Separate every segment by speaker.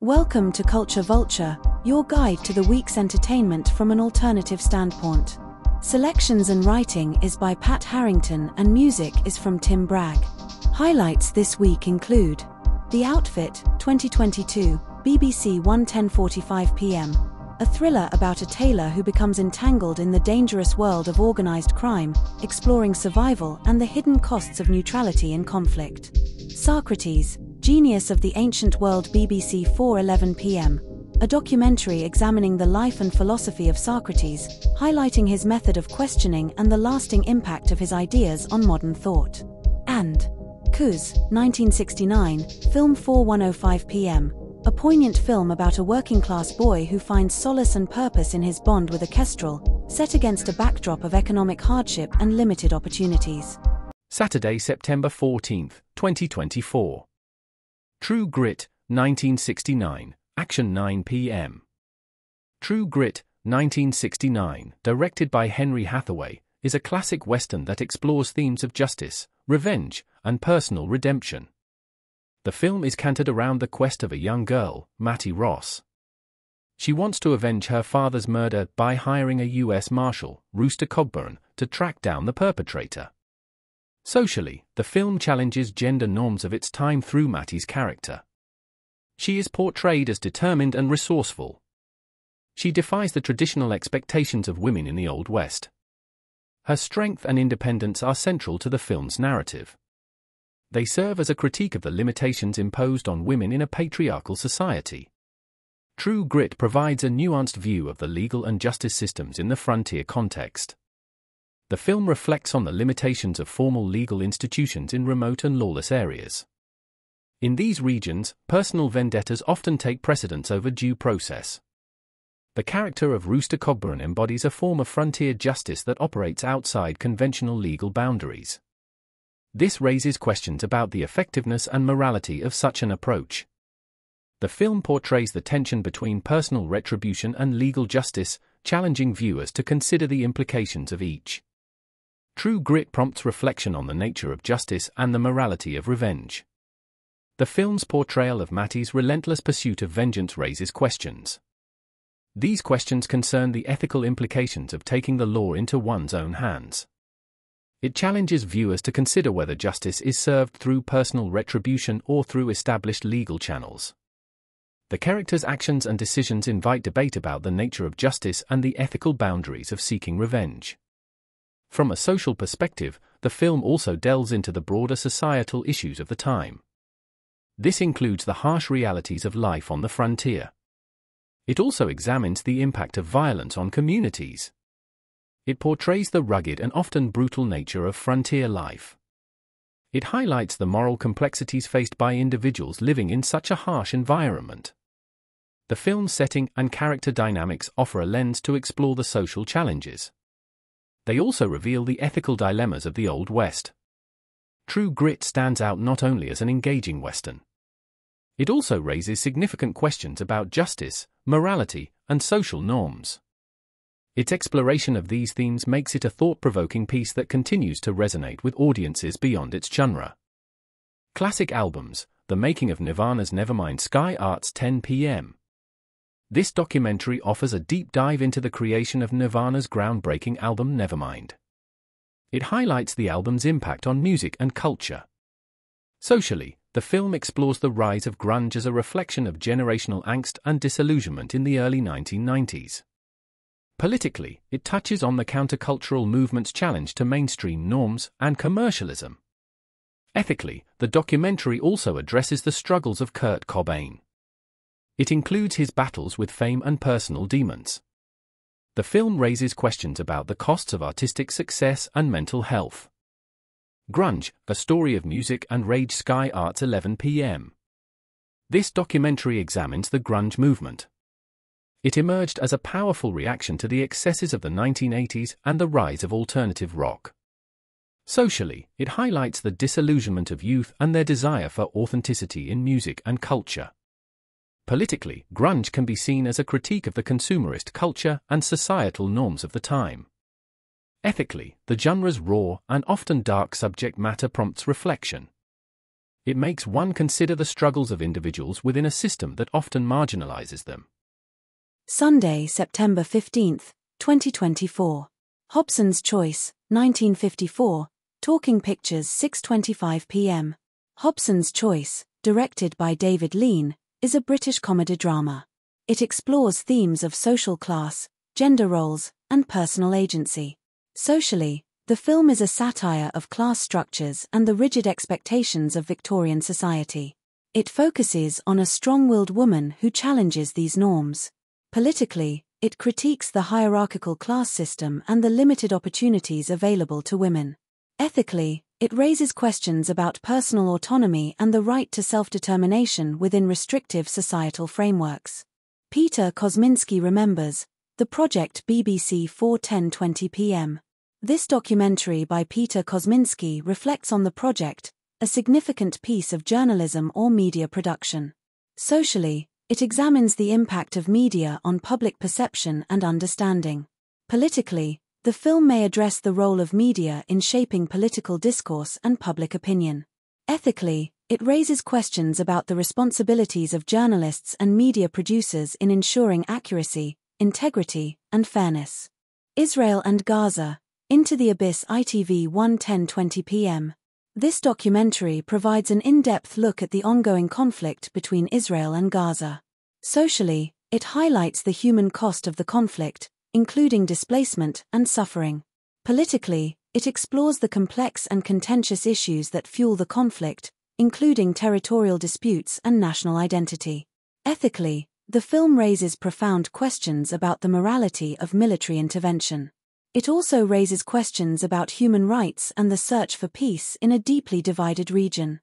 Speaker 1: Welcome to Culture Vulture, your guide to the week's entertainment from an alternative standpoint. Selections and writing is by Pat Harrington and music is from Tim Bragg. Highlights this week include The Outfit, 2022, BBC1 10:45 PM. A thriller about a tailor who becomes entangled in the dangerous world of organized crime, exploring survival and the hidden costs of neutrality in conflict. Socrates, Genius of the Ancient World BBC4 11 PM. A documentary examining the life and philosophy of Socrates, highlighting his method of questioning and the lasting impact of his ideas on modern thought. And Cuz, 1969, Film4 105 PM. A poignant film about a working-class boy who finds solace and purpose in his bond with a kestrel, set against a backdrop of economic hardship and limited opportunities.
Speaker 2: Saturday, September 14, 2024. True Grit, 1969, Action 9 p.m. True Grit, 1969, directed by Henry Hathaway, is a classic western that explores themes of justice, revenge, and personal redemption. The film is centered around the quest of a young girl, Mattie Ross. She wants to avenge her father's murder by hiring a U.S. Marshal, Rooster Cogburn, to track down the perpetrator. Socially, the film challenges gender norms of its time through Mattie's character. She is portrayed as determined and resourceful. She defies the traditional expectations of women in the Old West. Her strength and independence are central to the film's narrative. They serve as a critique of the limitations imposed on women in a patriarchal society. True Grit provides a nuanced view of the legal and justice systems in the frontier context. The film reflects on the limitations of formal legal institutions in remote and lawless areas. In these regions, personal vendettas often take precedence over due process. The character of Rooster Cogburn embodies a form of frontier justice that operates outside conventional legal boundaries. This raises questions about the effectiveness and morality of such an approach. The film portrays the tension between personal retribution and legal justice, challenging viewers to consider the implications of each. True Grit prompts reflection on the nature of justice and the morality of revenge. The film's portrayal of Mattie's relentless pursuit of vengeance raises questions. These questions concern the ethical implications of taking the law into one's own hands. It challenges viewers to consider whether justice is served through personal retribution or through established legal channels. The characters' actions and decisions invite debate about the nature of justice and the ethical boundaries of seeking revenge. From a social perspective, the film also delves into the broader societal issues of the time. This includes the harsh realities of life on the frontier. It also examines the impact of violence on communities. It portrays the rugged and often brutal nature of frontier life. It highlights the moral complexities faced by individuals living in such a harsh environment. The film's setting and character dynamics offer a lens to explore the social challenges. They also reveal the ethical dilemmas of the Old West. True Grit stands out not only as an engaging western. It also raises significant questions about justice, morality, and social norms. Its exploration of these themes makes it a thought-provoking piece that continues to resonate with audiences beyond its genre. Classic albums: The Making of Nirvana's Nevermind, Sky Arts 10 p.m. This documentary offers a deep dive into the creation of Nirvana's groundbreaking album Nevermind. It highlights the album's impact on music and culture. Socially, the film explores the rise of grunge as a reflection of generational angst and disillusionment in the early 1990s. Politically, it touches on the countercultural movement's challenge to mainstream norms and commercialism. Ethically, the documentary also addresses the struggles of Kurt Cobain. It includes his battles with fame and personal demons. The film raises questions about the costs of artistic success and mental health. Grunge: A Story of Music and Rage, Sky Arts 11 p.m. This documentary examines the grunge movement. It emerged as a powerful reaction to the excesses of the 1980s and the rise of alternative rock. Socially, it highlights the disillusionment of youth and their desire for authenticity in music and culture. Politically, grunge can be seen as a critique of the consumerist culture and societal norms of the time. Ethically, the genre's raw and often dark subject matter prompts reflection. It makes one consider the struggles of individuals within a system that often marginalizes them.
Speaker 1: Sunday, September 15, 2024. Hobson's Choice, 1954, Talking Pictures 6:25 p.m. Hobson's Choice, directed by David Lean, is a British comedy drama. It explores themes of social class, gender roles, and personal agency. Socially, the film is a satire of class structures and the rigid expectations of Victorian society. It focuses on a strong-willed woman who challenges these norms. Politically, it critiques the hierarchical class system and the limited opportunities available to women. Ethically, it raises questions about personal autonomy and the right to self-determination within restrictive societal frameworks. Peter Kosminski remembers the project BBC4 10:20 PM. This documentary by Peter Kosminski reflects on the project, a significant piece of journalism or media production. Socially, it examines the impact of media on public perception and understanding. Politically, the film may address the role of media in shaping political discourse and public opinion. Ethically, it raises questions about the responsibilities of journalists and media producers in ensuring accuracy, integrity, and fairness. Israel and Gaza, Into the Abyss ITV1 10:20 p.m. This documentary provides an in-depth look at the ongoing conflict between Israel and Gaza. Socially, it highlights the human cost of the conflict, including displacement and suffering. Politically, it explores the complex and contentious issues that fuel the conflict, including territorial disputes and national identity. Ethically, the film raises profound questions about the morality of military intervention. It also raises questions about human rights and the search for peace in a deeply divided region.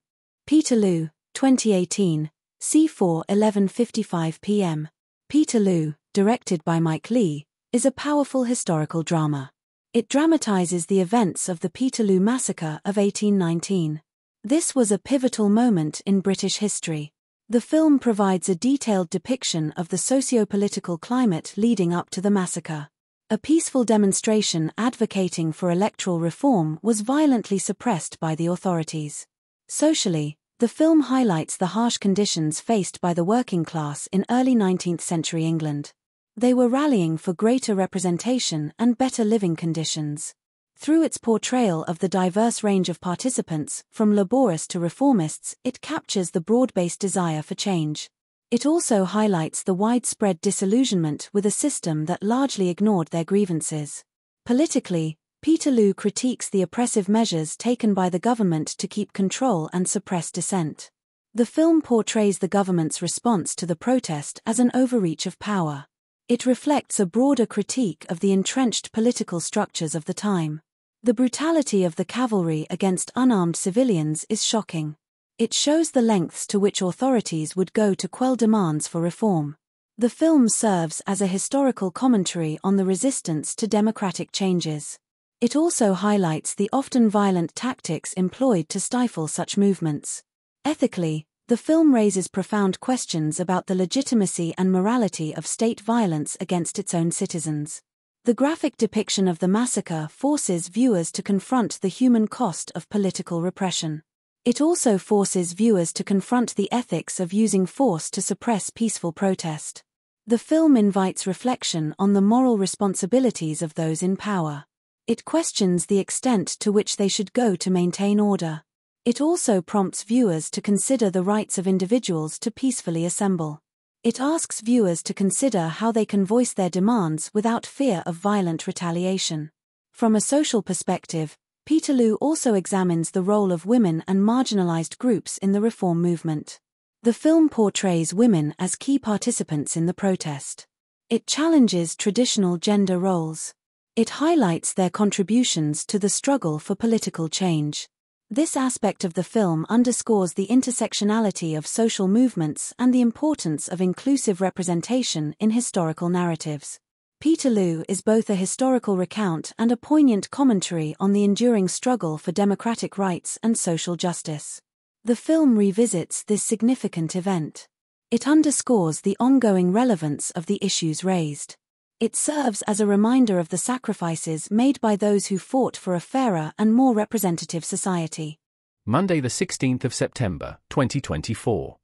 Speaker 1: Peterloo, 2018, C4 11:55 p.m. Peterloo, directed by Mike Leigh, is a powerful historical drama. It dramatizes the events of the Peterloo Massacre of 1819. This was a pivotal moment in British history. The film provides a detailed depiction of the socio-political climate leading up to the massacre. A peaceful demonstration advocating for electoral reform was violently suppressed by the authorities. Socially, the film highlights the harsh conditions faced by the working class in early 19th century England. They were rallying for greater representation and better living conditions. Through its portrayal of the diverse range of participants, from laborists to reformists, it captures the broad-based desire for change. It also highlights the widespread disillusionment with a system that largely ignored their grievances. Politically, Peterloo critiques the oppressive measures taken by the government to keep control and suppress dissent. The film portrays the government's response to the protest as an overreach of power. It reflects a broader critique of the entrenched political structures of the time. The brutality of the cavalry against unarmed civilians is shocking. It shows the lengths to which authorities would go to quell demands for reform. The film serves as a historical commentary on the resistance to democratic changes. It also highlights the often violent tactics employed to stifle such movements. Ethically, the film raises profound questions about the legitimacy and morality of state violence against its own citizens. The graphic depiction of the massacre forces viewers to confront the human cost of political repression. It also forces viewers to confront the ethics of using force to suppress peaceful protest. The film invites reflection on the moral responsibilities of those in power. It questions the extent to which they should go to maintain order. It also prompts viewers to consider the rights of individuals to peacefully assemble. It asks viewers to consider how they can voice their demands without fear of violent retaliation. From a social perspective, Peterloo also examines the role of women and marginalized groups in the reform movement. The film portrays women as key participants in the protest. It challenges traditional gender roles. It highlights their contributions to the struggle for political change. This aspect of the film underscores the intersectionality of social movements and the importance of inclusive representation in historical narratives. Peterloo is both a historical recount and a poignant commentary on the enduring struggle for democratic rights and social justice. The film revisits this significant event. It underscores the ongoing relevance of the issues raised. It serves as a reminder of the sacrifices made by those who fought for a fairer and more representative society.
Speaker 2: Monday the 16th of September, 2024.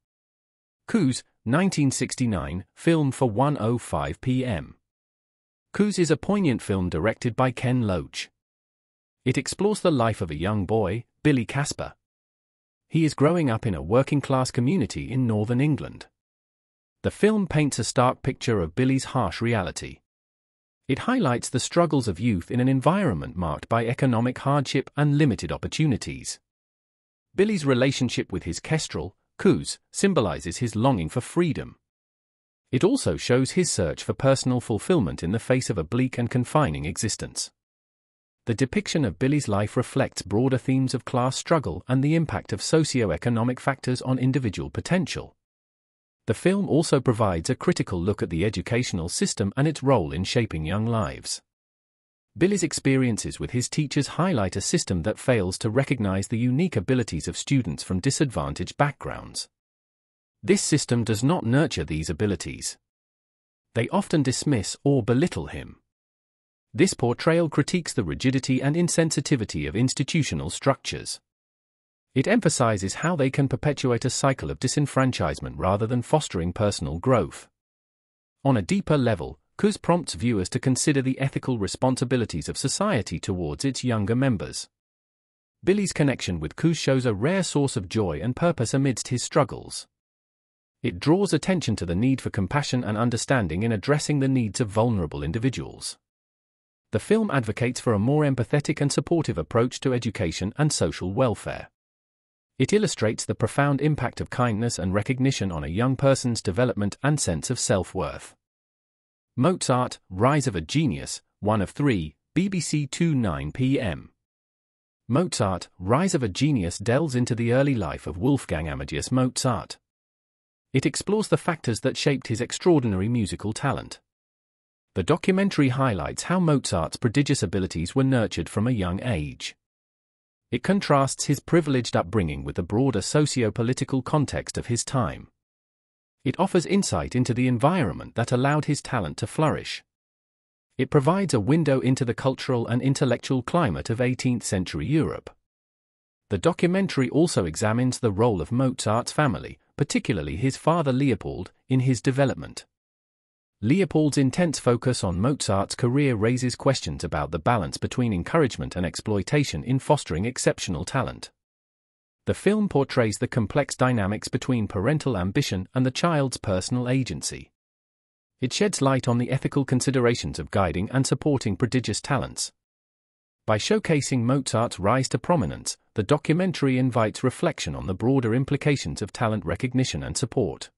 Speaker 2: Coups, 1969, film for 1:05 PM. Coups is a poignant film directed by Ken Loach. It explores the life of a young boy, Billy Casper. He is growing up in a working-class community in northern England. The film paints a stark picture of Billy's harsh reality. It highlights the struggles of youth in an environment marked by economic hardship and limited opportunities. Billy's relationship with his kestrel, Coups, symbolizes his longing for freedom. It also shows his search for personal fulfillment in the face of a bleak and confining existence. The depiction of Billy's life reflects broader themes of class struggle and the impact of socio-economic factors on individual potential. The film also provides a critical look at the educational system and its role in shaping young lives. Billy's experiences with his teachers highlight a system that fails to recognize the unique abilities of students from disadvantaged backgrounds. This system does not nurture these abilities. They often dismiss or belittle him. This portrayal critiques the rigidity and insensitivity of institutional structures. It emphasizes how they can perpetuate a cycle of disenfranchisement rather than fostering personal growth. On a deeper level, Coups prompts viewers to consider the ethical responsibilities of society towards its younger members. Billy's connection with Coups shows a rare source of joy and purpose amidst his struggles. It draws attention to the need for compassion and understanding in addressing the needs of vulnerable individuals. The film advocates for a more empathetic and supportive approach to education and social welfare. It illustrates the profound impact of kindness and recognition on a young person's development and sense of self-worth. Mozart, Rise of a Genius, 1 of 3, BBC 9 PM. Mozart, Rise of a Genius delves into the early life of Wolfgang Amadeus Mozart. It explores the factors that shaped his extraordinary musical talent. The documentary highlights how Mozart's prodigious abilities were nurtured from a young age. It contrasts his privileged upbringing with the broader socio-political context of his time. It offers insight into the environment that allowed his talent to flourish. It provides a window into the cultural and intellectual climate of 18th century Europe. The documentary also examines the role of Mozart's family, particularly his father Leopold, in his development. Leopold's intense focus on Mozart's career raises questions about the balance between encouragement and exploitation in fostering exceptional talent. The film portrays the complex dynamics between parental ambition and the child's personal agency. It sheds light on the ethical considerations of guiding and supporting prodigious talents. By showcasing Mozart's rise to prominence, the documentary invites reflection on the broader implications of talent recognition and support.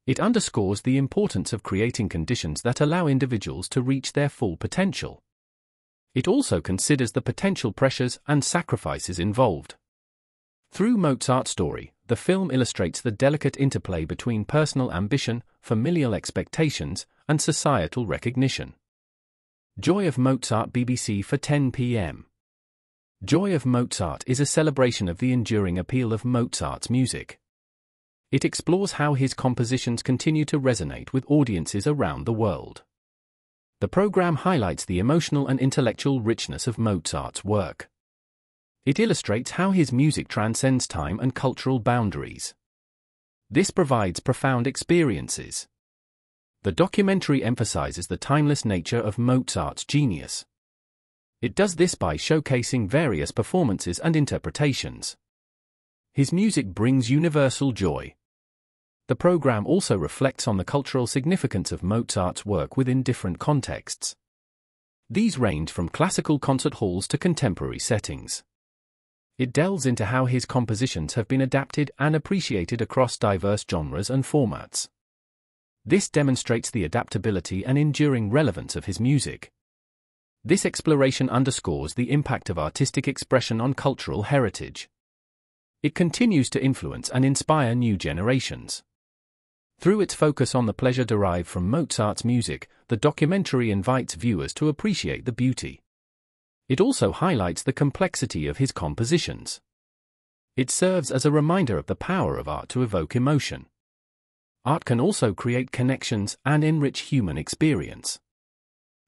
Speaker 2: It underscores the importance of creating conditions that allow individuals to reach their full potential. It also considers the potential pressures and sacrifices involved. Through Mozart's story, the film illustrates the delicate interplay between personal ambition, familial expectations, and societal recognition. Joy of Mozart, BBC 4 10 PM. Joy of Mozart is a celebration of the enduring appeal of Mozart's music. It explores how his compositions continue to resonate with audiences around the world. The program highlights the emotional and intellectual richness of Mozart's work. It illustrates how his music transcends time and cultural boundaries. This provides profound experiences. The documentary emphasizes the timeless nature of Mozart's genius. It does this by showcasing various performances and interpretations. His music brings universal joy. The program also reflects on the cultural significance of Mozart's work within different contexts. These range from classical concert halls to contemporary settings. It delves into how his compositions have been adapted and appreciated across diverse genres and formats. This demonstrates the adaptability and enduring relevance of his music. This exploration underscores the impact of artistic expression on cultural heritage. It continues to influence and inspire new generations. Through its focus on the pleasure derived from Mozart's music, the documentary invites viewers to appreciate the beauty. It also highlights the complexity of his compositions. It serves as a reminder of the power of art to evoke emotion. Art can also create connections and enrich human experience.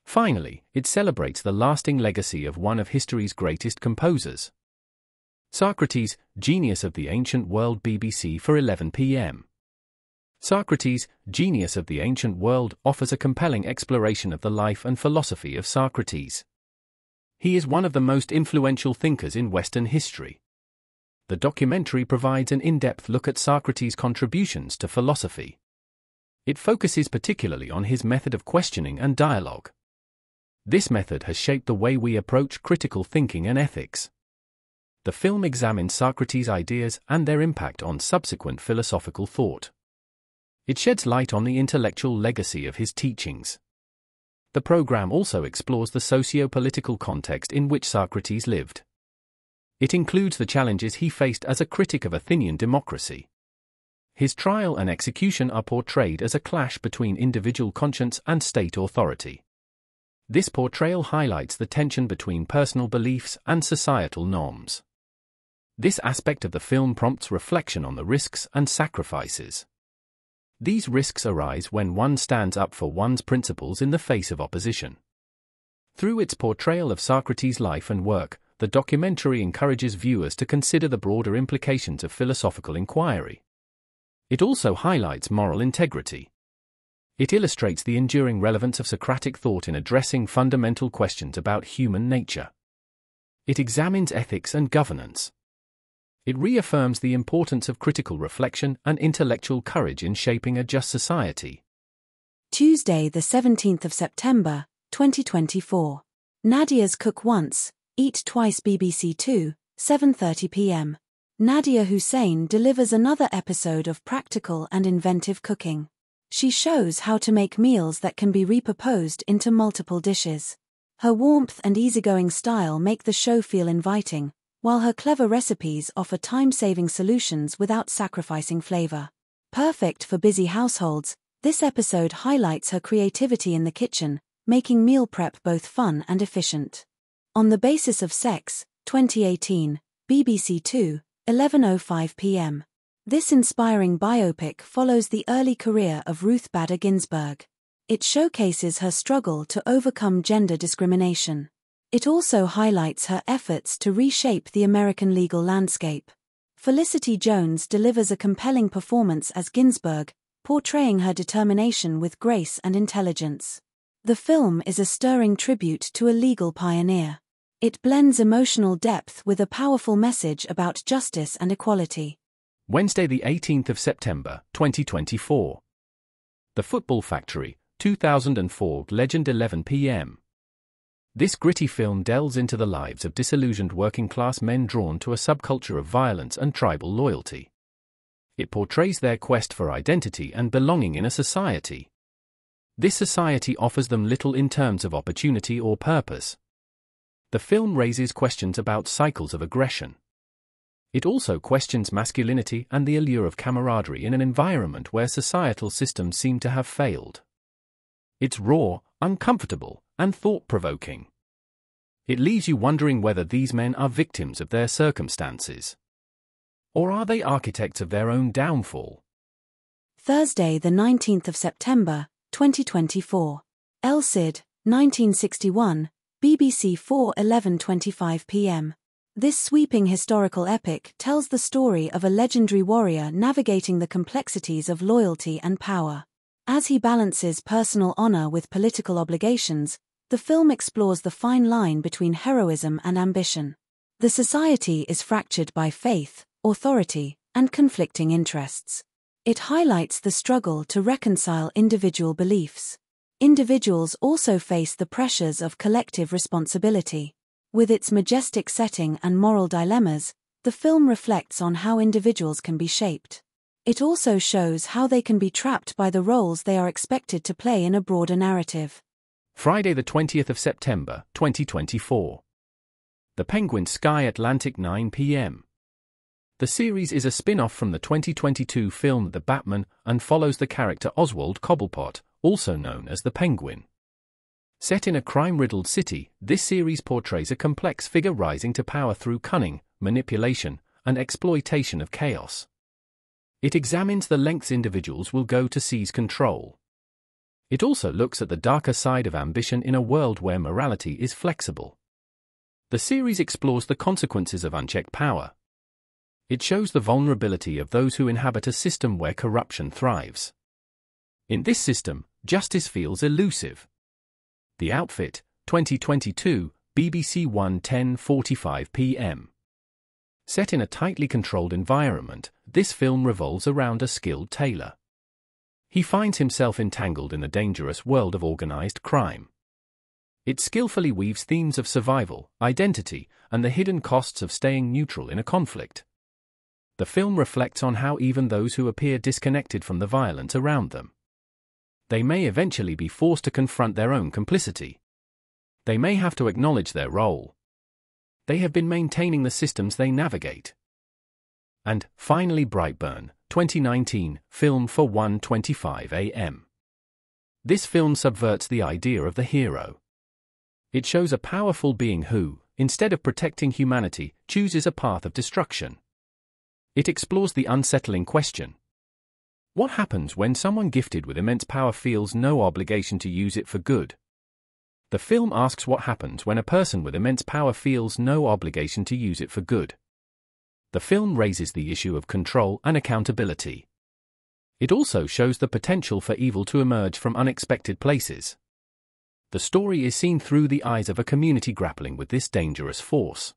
Speaker 2: Finally, it celebrates the lasting legacy of one of history's greatest composers. Socrates, Genius of the Ancient World BBC4 11 PM. Socrates, Genius of the Ancient World offers a compelling exploration of the life and philosophy of Socrates. He is one of the most influential thinkers in Western history. The documentary provides an in-depth look at Socrates' contributions to philosophy. It focuses particularly on his method of questioning and dialogue. This method has shaped the way we approach critical thinking and ethics. The film examines Socrates' ideas and their impact on subsequent philosophical thought. It sheds light on the intellectual legacy of his teachings. The program also explores the socio-political context in which Socrates lived. It includes the challenges he faced as a critic of Athenian democracy. His trial and execution are portrayed as a clash between individual conscience and state authority. This portrayal highlights the tension between personal beliefs and societal norms. This aspect of the film prompts reflection on the risks and sacrifices. These risks arise when one stands up for one's principles in the face of opposition. Through its portrayal of Socrates' life and work, the documentary encourages viewers to consider the broader implications of philosophical inquiry. It also highlights moral integrity. It illustrates the enduring relevance of Socratic thought in addressing fundamental questions about human nature. It examines ethics and governance. It reaffirms the importance of critical reflection and intellectual courage in shaping a just society.
Speaker 1: Tuesday, the 17th of September, 2024. Nadia's Cook Once, Eat Twice BBC2, 7:30 p.m. Nadia Hussein delivers another episode of practical and inventive cooking. She shows how to make meals that can be repurposed into multiple dishes. Her warmth and easygoing style make the show feel inviting, while her clever recipes offer time-saving solutions without sacrificing flavor. Perfect for busy households, this episode highlights her creativity in the kitchen, making meal prep both fun and efficient. On the Basis of Sex, 2018, BBC2, 11:05 p.m. This inspiring biopic follows the early career of Ruth Bader Ginsburg. It showcases her struggle to overcome gender discrimination. It also highlights her efforts to reshape the American legal landscape. Felicity Jones delivers a compelling performance as Ginsburg, portraying her determination with grace and intelligence. The film is a stirring tribute to a legal pioneer. It blends emotional depth with a powerful message about justice and equality.
Speaker 2: Wednesday, the 18th of September, 2024. The Football Factory, 2004 legend 11 p.m. This gritty film delves into the lives of disillusioned working-class men drawn to a subculture of violence and tribal loyalty. It portrays their quest for identity and belonging in a society. This society offers them little in terms of opportunity or purpose. The film raises questions about cycles of aggression. It also questions masculinity and the allure of camaraderie in an environment where societal systems seem to have failed. It's raw, uncomfortable, and thought-provoking. It leaves you wondering whether these men are victims of their circumstances. Or are they architects of their own downfall?
Speaker 1: Thursday, the 19th of September, 2024. El Cid, 1961, BBC4 11:25 p.m. This sweeping historical epic tells the story of a legendary warrior navigating the complexities of loyalty and power. As he balances personal honor with political obligations, the film explores the fine line between heroism and ambition. The society is fractured by faith, authority, and conflicting interests. It highlights the struggle to reconcile individual beliefs. Individuals also face the pressures of collective responsibility. With its majestic setting and moral dilemmas, the film reflects on how individuals can be shaped. It also shows how they can be trapped by the roles they are expected to play in a broader narrative.
Speaker 2: Friday, the 20th of September, 2024. The Penguin, Sky Atlantic 9 p.m. The series is a spin-off from the 2022 film The Batman and follows the character Oswald Cobblepot, also known as the Penguin. Set in a crime-riddled city, this series portrays a complex figure rising to power through cunning, manipulation, and exploitation of chaos. It examines the lengths individuals will go to seize control. It also looks at the darker side of ambition in a world where morality is flexible. The series explores the consequences of unchecked power, It shows the vulnerability of those who inhabit a system where corruption thrives. In this system, justice feels elusive. The outfit, 2022, BBC1 10:45 PM. Set in a tightly controlled environment, this film revolves around a skilled tailor. He finds himself entangled in the dangerous world of organized crime. It skillfully weaves themes of survival, identity, and the hidden costs of staying neutral in a conflict. The film reflects on how even those who appear disconnected from the violence around them, they may eventually be forced to confront their own complicity. They may have to acknowledge their role. They have been maintaining the systems they navigate. And, finally, Brightburn, 2019, film for 1:25 AM. This film subverts the idea of the hero. It shows a powerful being who, instead of protecting humanity, chooses a path of destruction. It explores the unsettling question: what happens when someone gifted with immense power feels no obligation to use it for good? The film asks what happens when a person with immense power feels no obligation to use it for good. The film raises the issue of control and accountability. It also shows the potential for evil to emerge from unexpected places. The story is seen through the eyes of a community grappling with this dangerous force.